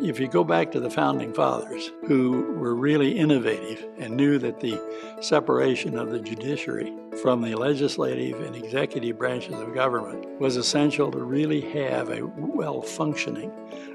If you go back to the Founding Fathers, who were really innovative and knew that the separation of the judiciary from the legislative and executive branches of government was essential to really have a well-functioning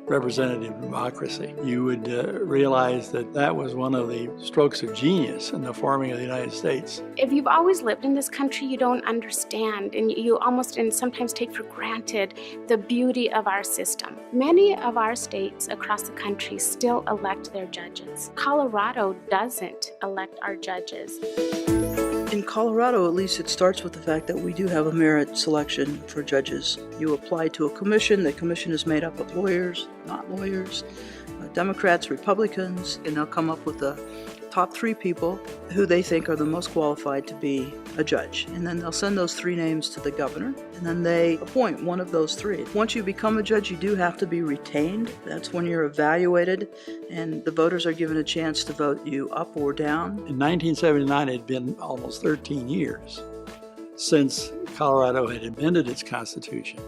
representative democracy, you would realize that that was one of the strokes of genius in the forming of the United States. If you've always lived in this country, you don't understand, and you almost and sometimes take for granted the beauty of our system. Many of our states across the country still elect their judges. Colorado doesn't elect our judges. In Colorado, at least, it starts with the fact that we do have a merit selection for judges. You apply to a commission. The commission is made up of lawyers, not lawyers, Democrats, Republicans, and they'll come up with the top 3 people who they think are the most qualified to be a judge. And then they'll send those 3 names to the governor, and then they appoint one of those 3. Once you become a judge, you do have to be retained. That's when you're evaluated, and the voters are given a chance to vote you up or down. In 1979, it had been almost 13 years since Colorado had amended its constitution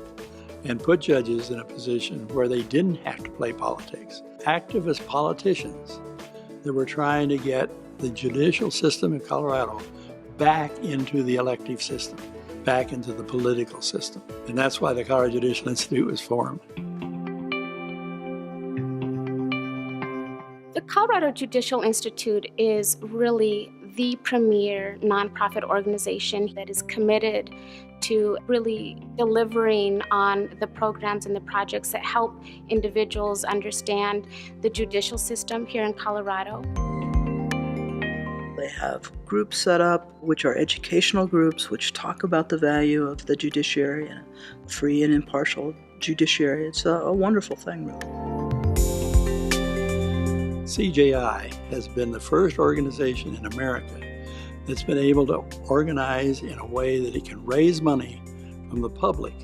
and put judges in a position where they didn't have to play politics. Activist politicians that were trying to get the judicial system in Colorado back into the elective system, back into the political system. And that's why the Colorado Judicial Institute was formed. The Colorado Judicial Institute is really the premier nonprofit organization that is committed to really delivering on the programs and the projects that help individuals understand the judicial system here in Colorado. They have groups set up, which are educational groups, which talk about the value of the judiciary and a free and impartial judiciary. It's a wonderful thing, really. CJI has been the first organization in America that's been able to organize in a way that it can raise money from the public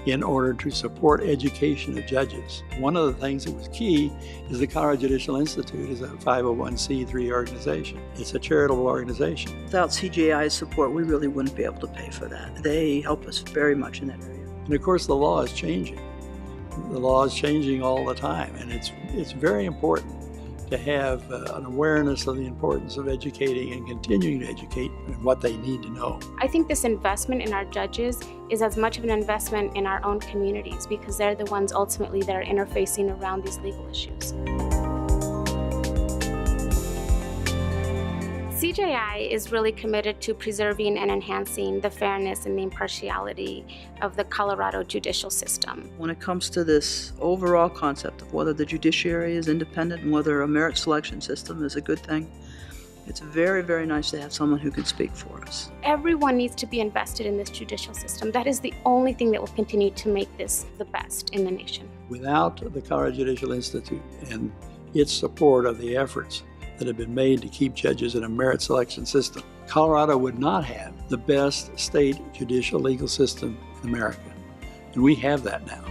in order to support education of judges. One of the things that was key is the Colorado Judicial Institute is a 501c3 organization. It's a charitable organization. Without CJI's support, we really wouldn't be able to pay for that. They help us very much in that area. And of course, the law is changing. The law is changing all the time, and it's very important to have an awareness of the importance of educating and continuing to educate and what they need to know. I think this investment in our judges is as much of an investment in our own communities because they're the ones ultimately that are interfacing around these legal issues. CJI is really committed to preserving and enhancing the fairness and the impartiality of the Colorado judicial system. When it comes to this overall concept of whether the judiciary is independent and whether a merit selection system is a good thing, it's very, very nice to have someone who can speak for us. Everyone needs to be invested in this judicial system. That is the only thing that will continue to make this the best in the nation. Without the Colorado Judicial Institute and its support of the efforts that have been made to keep judges in a merit selection system, Colorado would not have the best state judicial legal system in America. And we have that now.